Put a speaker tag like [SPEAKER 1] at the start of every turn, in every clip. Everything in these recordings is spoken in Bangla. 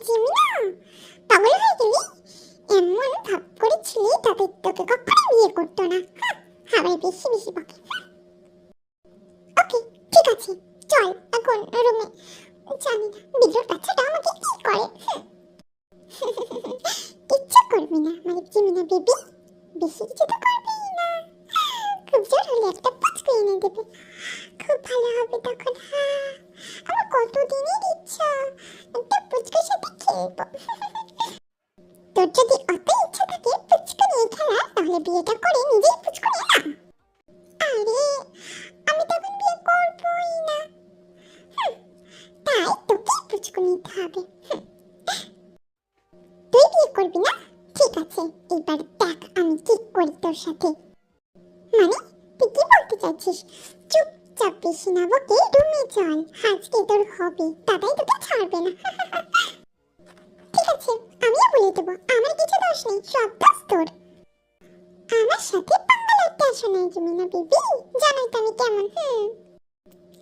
[SPEAKER 1] জিমিনা, পাগল হয়ে গেলি? এমন ভাব করেছিলি তবে তোকে কখনো বিয়ে করতো না। আবার বেশি বেশি বকে। ওকে, ঠিক আছে, চল এখন রুমে। জানি না বিদ্রোর বাচ্চাটা আমাকে কি করে। কিচ্ছু করবি না মানে জিমিনা বেবি, বেশি কিছু তো করবেই না। খুব জোর হলে একটা পুচকু এনে দেবে, খুব ভালো হবে তখন। আমার কতদিনের ইচ্ছা একটা পুচকুর সাথে খেলবো। তোর যদি অত ইচ্ছা থাকে পুচকু নিয়ে খেলার, তাহলে বিয়েটা করে নিজেই পুচকু নিয়ে নাও। আরে আমি তখন বিয়ে করবোই না, তাই তোকে পুচকু নিতে হবে। তুই বিয়ে করবি না? ঠিক আছে, এবার দেখ আমি কি করি তোর সাথে। মানে তুই কি বলতে চাইছিস? চুপচাপ বেশি না বকে রুমে চল, আজকে তোর হবে, দাদাই তোকে ছাড়বে না। ঠিক আছে, আমিও বলে দেবো আমার কিছু দোষ নেই, সব দোষ তোর। আমার সাথে পাঙ্গা লড়তে আসো না জিমিনা বেবি, জানোই তো আমি কেমন।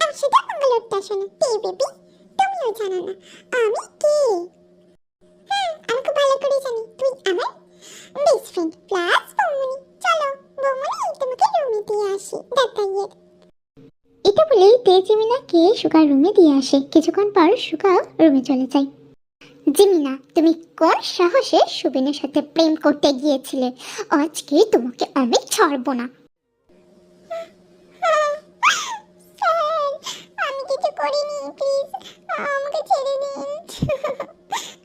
[SPEAKER 1] আমার সাথে পাঙ্গা লড়তে আসো না তে বেবি, তুমিও জানো না আমি কে। আমি খুব ভালো করে জানি তুই আমার বেস্ট ফ্রেন্ড প্লাস বৌমনি। চলো বৌমনি, তোমাকে রুমে দিয়ে আসি দাদাইয়ের।
[SPEAKER 2] এটা বলেই জিমিনাকে সুগার রুমে দিয়ে আসে। কিছুক্ষণ পর সুগা রুমে চলে যায়। জিমিনা, তুমি কোন সাহসে সুবিনের সাথে প্রেম করতে গিয়েছিলে? আজকে তোমাকে আমি ছাড়বো না।
[SPEAKER 1] আমি কিছু করিনি, প্লিজ আমাকে ছেড়ে দিন।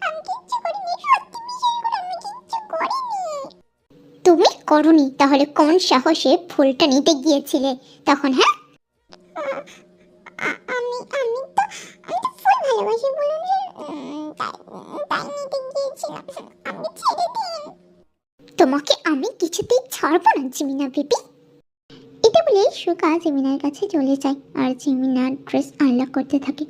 [SPEAKER 1] আমি কিচ্ছু করিনি, সত্যি বিশ্বাস করো আমি কিচ্ছু করিনি।
[SPEAKER 2] তুমি করনি, তাহলে কোন সাহসে ফুলটা নিতে গিয়েছিলে তখন? হ্যাঁ,
[SPEAKER 1] আমি আমি তো ফুল ভালোবাসি বলুন, তাই নিতে গিয়েছিলাম। আমি ছেড়ে দিন।
[SPEAKER 2] তোমাকে আমি কিছুতেই ছাড়বো না জিমিনা বেবি। এটা বলে সুগা জিমিনার কাছে চলে যায় আর জিমিনার ড্রেস আনলক করতে থাকে।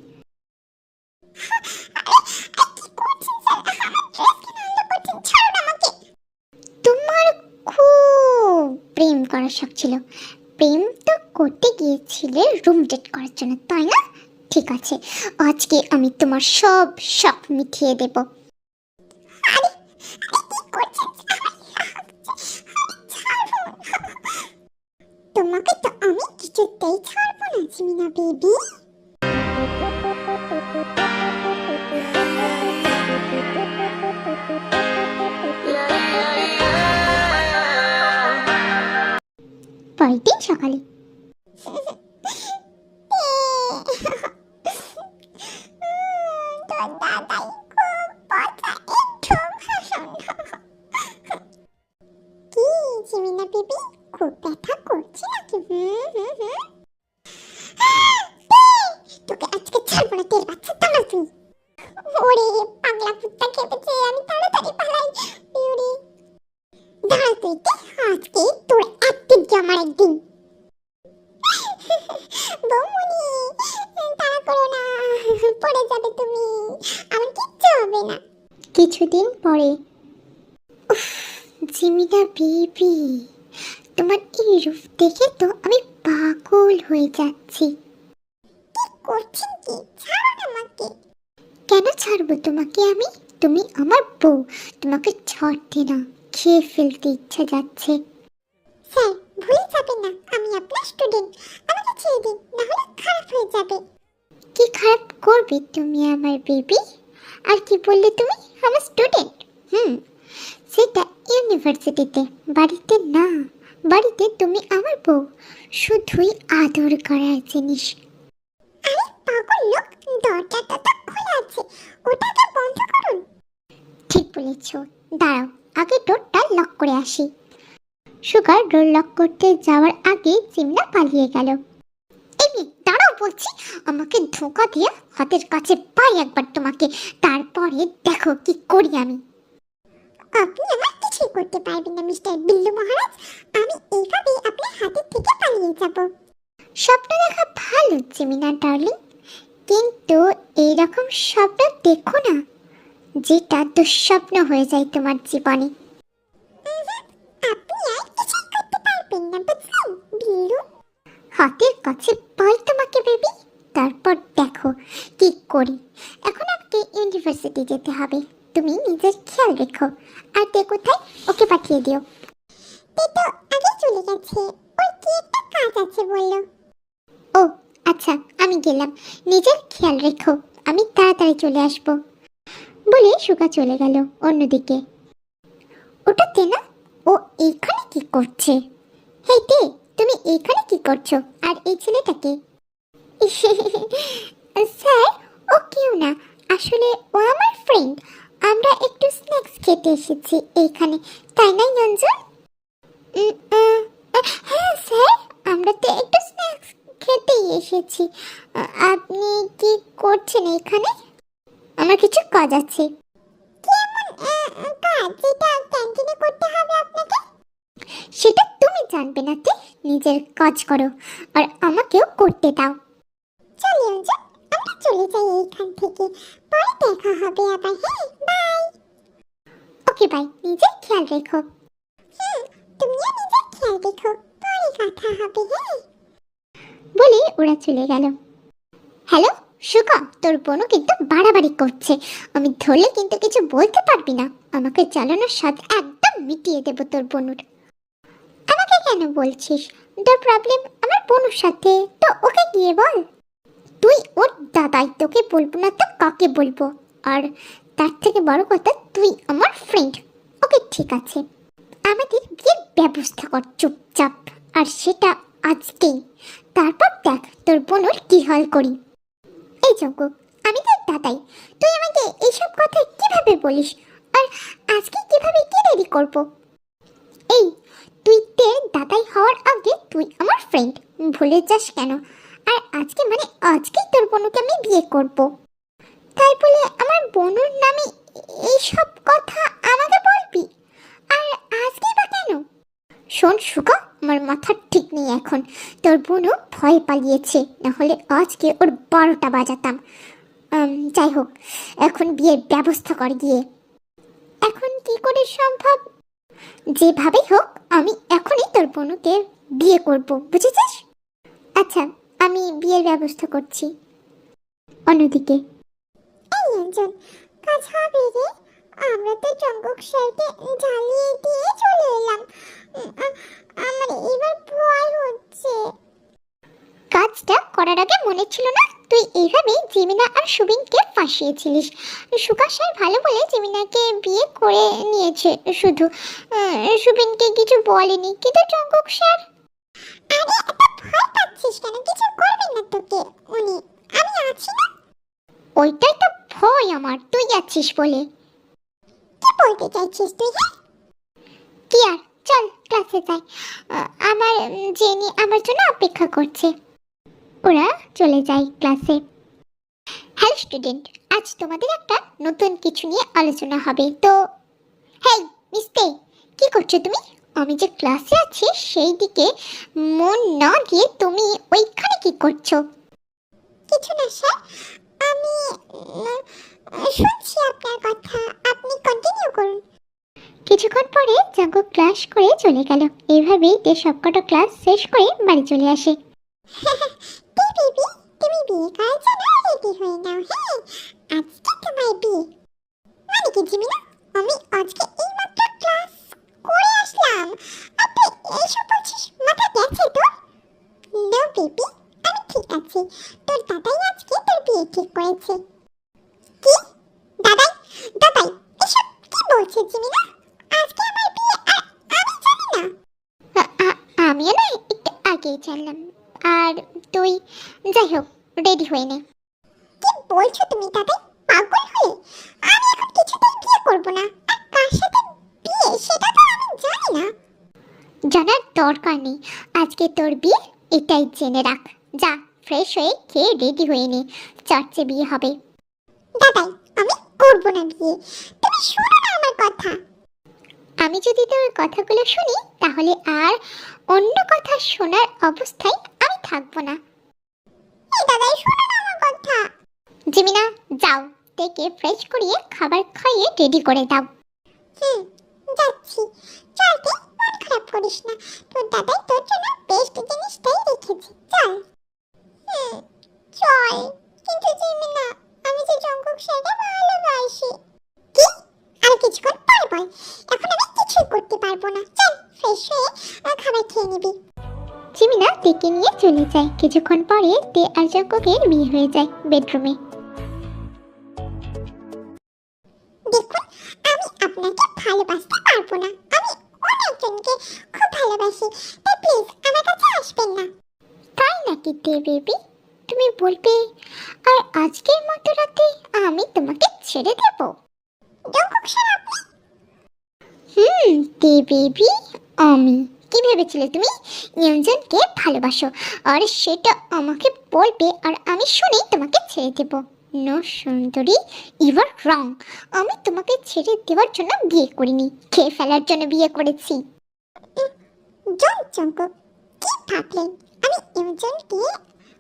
[SPEAKER 2] তোমার খুব প্রেম করার শখ ছিল, প্রেম তো করতে গিয়েছিলে রুম ডেট করার জন্য, তাই না? ঠিক আছে, আজকে আমি তোমার সব শখ মিটিয়ে দেব।
[SPEAKER 1] তোমাকে তো আমি কিছুতেই ছাড়বো না জিমিনা বেবি।
[SPEAKER 2] পরের দিন সকালে
[SPEAKER 1] কি জিমিনা বেবি, খুব ব্যথা করছে নাকি? তোকে আজকে ছাড়বো না, তের বাচ্চা দাঁড়া তুই। ওরে পাগলা কুত্তা খেপেছে, আমি তাড়াতাড়ি পালাই। ওরে দাঁড়া তুই, আজকে তোর একদিন কি আমার একদিন। বৌমনি তাড়া করো না, পড়ে যাবে তুমি, আমার কিচ্ছু হবে না।
[SPEAKER 2] কিছুদিন পরে। জিমিনা বেবি, তোমার এই রূপ দেখে তো আমি পাগল হয়ে যাচ্ছি।
[SPEAKER 1] কি করছেন কি? ছাড়ুন আমাকে।
[SPEAKER 2] কেন ছাড়বো তোমাকে আমি? তুমি আমার বউ, তোমাকে ছাড়তে না, খেয়ে ফেলতে ইচ্ছা যাচ্ছে।
[SPEAKER 1] স্যার ভুলে যাবেন না আমি আপনার স্টুডেন্ট, আমাকে ছেড়ে দিন, নাহলে খারাপ হয়ে যাবে।
[SPEAKER 2] কি খারাপ করবে তুমি আমার বেবি? আর কি বললে তুমি? আমার স্টুডেন্ট? সেটা ইউনিভার্সিটিতে, বাড়িতে না। বাড়িতে তুমি আমার বউ, শুধুই আদর করার জিনিস।
[SPEAKER 1] আরে পাগল লোক, দরজাটা তো খোলা আছে, ওটাকে বন্ধ করুন।
[SPEAKER 2] ঠিক বলেছ, দাঁড়াও আগে ডোরটা লক করে আসি। সুগার ডোর লক করতে যাওয়ার আগে জিমিনা পালিয়ে গেল। এই দাঁড়াও বলছি, আমাকে ধোঁকা দিয়ে হাতের কাছে পাই একবার তোমাকে, তারপরে দেখো কি করি আমি।
[SPEAKER 1] আপনি আমার কিছুই করতে পারবেন না মিস্টার বিল্লু মহারাজ, আমি এইভাবেই আপনার হাতের থেকে পালিয়ে যাব।
[SPEAKER 2] স্বপ্ন দেখা ভালো জিমিনা ডার্লিং, কিন্তু এইরকম স্বপ্ন দেখো না যেটা দুঃস্বপ্ন হয়ে যায় তোমার জীবনে।
[SPEAKER 1] আপনি আর কিছুই করতে পারবেন না, বুঝলেন বিল্লু?
[SPEAKER 2] হাতের কাছে পাই তোমাকে বেবি, তারপর দেখো কি করি। এখন আমাকে ইউনিভার্সিটি যেতে হবে। তুমি নিজের খেয়াল রেখো। আর তে কোথায়? ওকে পাঠিয়ে দিও।
[SPEAKER 1] তে তো আগে চলে গেছে, ওর কি একটা কাজ আছে বললো।
[SPEAKER 2] ও আচ্ছা, আমি গেলাম। নিজের খেয়াল রেখো, আমি তাড়াতাড়ি চলে আসব। বলে সুগা চলে গেল অন্যদিকে। ওটাতে না, ও এইখানে কি করছে? হেই তে, তুমি এইখানে কি করছো? আর এই ছেলেটাকে? স্যার, ও কেউ না, আসলে ও আমার ফ্রেন্ড। আমরা একটু স্ন্যাক্স খেতে এসেছি এইখানে, তাই না রঞ্জন? হ্যাঁ স্যার, আমরা তো একটু স্ন্যাক্স খেতেই এসেছি। আপনি কি করছেন এখানে? আমার কিছু কাজ আছে।
[SPEAKER 1] কাজ যেটা ক্যান্টিনে করতে হবে আপনাকে?
[SPEAKER 2] সেটা তুমি জানবে না তে, নিজের কাজ করো আর আমাকেও করতে দাও।
[SPEAKER 1] চলি অঞ্জন, আমরা চলে যাই এইখান থেকে, পরে দেখা হবে আবার। হ্যাঁ, বাই।
[SPEAKER 2] ওকে বাই, নিজের খেয়াল রেখো।
[SPEAKER 1] তুমিও নিজের খেয়াল রেখো, পরে কথা হবে। হ্যাঁ।
[SPEAKER 2] বলে ওরা চলে গেল। হ্যালো সুগা, তোর বোনও কিন্তু বাড়াবাড়ি করছে। আমি ধরলে কিন্তু কিছু বলতে পারবি না। আমাকে চালানোর স্বাদ একদম মিটিয়ে দেব তোর বোনুর। আমাকে কেন বলছিস? তোর প্রবলেম আমার বোনুর সাথে, তো ওকে গিয়ে বল। তুই ওর দাদাই, তোকে বলবো না তো কাকে বলবো? আর তার থেকে বড় কথা, তুই আমার ফ্রেন্ড। ওকে ঠিক আছে, আমাদের বিয়ের ব্যবস্থা কর চুপচাপ, আর সেটা আজকেই। তারপর দেখ তোর বোনের কি হাল করি। এই জঙ্কুক, আমি তোর দাদাই, তুই আমাকে এইসব কথা কিভাবে বলিস? আর আজকে কিভাবে কি রেডি করব? এই, তুই তোর দাদাই হওয়ার আগে তুই আমার ফ্রেন্ড, ভুলে যাস কেন? আর আজকে মানে আজকেই তোর বোনকে আমি বিয়ে করব। তাই বলে আমার বোনের নামে এইসব কথা আমাকে বলবি? আর আজকে বা কেন? শোন সুগা, আমার মাথা ঠিক নেই এখন। তোর বোনও ভয় পালিয়েছে, না হলে আজকে ওর 12টা বাজাতাম। যাই হোক, এখন বিয়ের ব্যবস্থা কর গিয়ে। এখন কি করে সম্ভব? যেভাবেই হোক আমি এখনই তোর বোনকে বিয়ে করব, বুঝেছিস? আচ্ছা, আমি বিয়ের ব্যবস্থা করছি। অন্যদিকে
[SPEAKER 1] এই অঞ্জন, কাজ হবে রে। আমরা তো জঙ্গক স্যারকে জ্বালিয়ে দিয়ে চলে এলাম। আমার এবার ভয় হচ্ছে।
[SPEAKER 2] কাজটা করার আগে মনে ছিল না তুই এইভাবে জিমিনা আর সুবিনকে ফাঁসিয়েছিলিস? সুকা স্যার ভালো বলে জিমিনাকে বিয়ে করে নিয়েছে শুধু, সুবিনকে কিছু বলেনি। কিন্তু জঙ্গক স্যার...
[SPEAKER 1] আরে এত ভয় পাচ্ছিস কেন? কিছু করবে না তোকে উনি, আমি আছি না।
[SPEAKER 2] ওইটাই তো ভয় আমার, তুই আছিস বলে।
[SPEAKER 1] কি বলতে চাইছিস তুই? হ্যাঁ,
[SPEAKER 2] কি আর, চল ক্লাসে যাই। আমার জেনি আমার জন্য অপেক্ষা করছে। ওরা চলে যায় ক্লাসে। হ্যালো স্টুডেন্ট, আজ তোমাদের একটা নতুন কিছু নিয়ে আলোচনা হবে। তো হেই মিস্তে, কি করছো তুমি? আমি যে ক্লাসে আছি সেই দিকে মন না দিয়ে তুমি ওইখানে কি করছো?
[SPEAKER 1] কিছু না স্যার, আমি শুনছি আপনার কথা, আপনি কন্টিনিউ করুন।
[SPEAKER 2] কিছুক্ষণ পরে জাঙ্গু ক্লাস করে চলে গেল। এইভাবেই তে সবকটা ক্লাস শেষ করে বাড়ি চলে আসে।
[SPEAKER 1] তে বেবি, তুমি বিয়ে করার জন্য রেডি হয়ে নাও। হ্যাঁ, আজকে তোমার বিয়ে। মানে কি জিমিনা, আমি আজকে এইমাত্র ক্লাস করে আসলাম আর তুই এইসব বলছিস? মাথা গেছে তোর? নো বেবি, আমি ঠিক আছি। তোর দাদাই আজকে তোর বিয়ে ঠিক করেছে। কি? দাদাই? দাদাই এসব কি বলছে জিমিনা? আজকে আমার বিয়ে আর আমি জানি না?
[SPEAKER 2] আমিও না একটু আগেই জানলাম। আর তুই যাই হোক, রেডি হয়ে নে।
[SPEAKER 1] কি বলছো তুমি দাদাই? পাগল হয়ে? আমি এখন কিছুতেই বিয়ে করব না। আর কার সাথে বিয়ে সেটা তো আমি জানি না।
[SPEAKER 2] জানার দরকার নেই, আজকে তোর বিয়ে, এটাই জেনে রাখ। যা, ফ্রেশ হয়ে খেয়ে রেডি হয়ে নে, চার্চে বিয়ে হবে।
[SPEAKER 1] দাদাই, আমি করব না বিয়ে। তুমি শোনো না আমার কথা।
[SPEAKER 2] আমি যদি তোর কথাগুলো শুনি তাহলে আর অন্য কথা শোনার অবস্থায় আমি থাকবো না।
[SPEAKER 1] এই দাদাই, শোনো না আমার কথা।
[SPEAKER 2] জিমিনা, যাও, তেকে ফ্রেশ করিয়ে খাবার খাইয়ে রেডি করে দাও।
[SPEAKER 1] যাচ্ছি। চল তে, মন খারাপ করিস না। তোর দাদাই তোর জন্য বেস্ট জিনিসটাই রেখেছে। চল। চল। কিন্তু জিমিনা, আমি যে জঙ্কুক স্যারকে ভালোবাসি। কি? আর কিছুক্ষণ পর বল, এখন আমি কিছুই করতে পারবো না। চল ফ্রেশ হয়ে খাবার খেয়ে নিবি।
[SPEAKER 2] জিমিনা তেকে নিয়ে চলে যায়। কিছুক্ষণ পরে তে আর জঙ্কুকের বিয়ে হয়ে যায় বেডরুমে।
[SPEAKER 1] দেখুন, আমি আপনাকে ভালোবাসতে পারবো না। আমি অনেকজনকে খুব ভালোবাসি, তাই প্লিজ আমার কাছে আসবেন না।
[SPEAKER 2] তাই নাকি তে বেবি, তুমি বলবে আর আজকের মতো রাতে আমি তোমাকে ছেড়ে দেব?
[SPEAKER 1] জঙ্কুক স্যার আপনি?
[SPEAKER 2] তে বেবি, আমি কি ভেবেছিলে তুমি ইয়ঞ্জনকে ভালোবাসো আর সেটা আমাকে বলবে আর আমি শুনেই তোমাকে ছেড়ে দেব? নো সুন্দরী, ইউ আর রং। আমি তোমাকে ছেড়ে দেওয়ার জন্য বিয়ে করিনি, খেয়ে ফেলার জন্য বিয়ে করেছি।
[SPEAKER 1] জঙ্কুক, কি ভাবলেন আমি ইমজনকে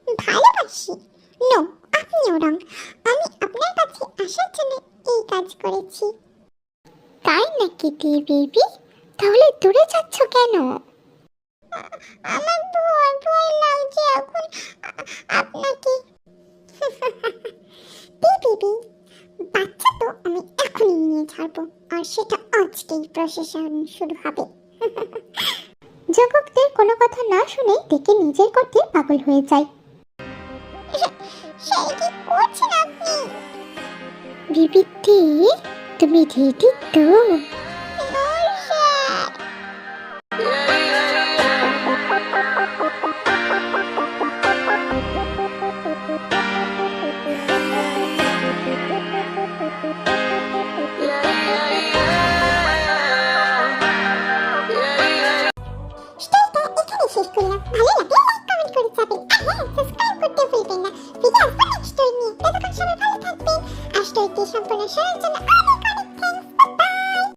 [SPEAKER 1] ভালোবাসি? নো, আপনিও রং। আমি আপনার কাছে আসার জন্য এই কাজ করেছি।
[SPEAKER 2] তাই নাকি তে বেবি, তাহলে দূরে যাচ্ছ কেন?
[SPEAKER 1] আমার ভয় ভয় লাগছে এখন আপনাকে। বেবি, বাচ্চা তো আমি এখনই নিয়ে ছাড়বো, আর সেটা আজকেই প্রসেসন শুরু হবে।
[SPEAKER 2] জগৎদের কোনো কথা না শুনে দেখে নিজের করতে পাগল হয়ে যায়।
[SPEAKER 1] সেই কি করছেন আপনি?
[SPEAKER 2] বিবিতে, তুমি রেডি তো?
[SPEAKER 1] No sir. স্টোরিটা এখানে শেষ করলাম। ভালো লাগলে লাইক কমেন্ট করে যাবেন, আর হ্যাঁ, সাবস্ক্রাইব করতে ভুলবেন না। ফিরে আসবো নেক্সট স্টোরি নিয়ে। ততক্ষণ সবাই ভালো থাকবেন, আর স্টোরিটি সম্পূর্ণ শোনার জন্য অনেক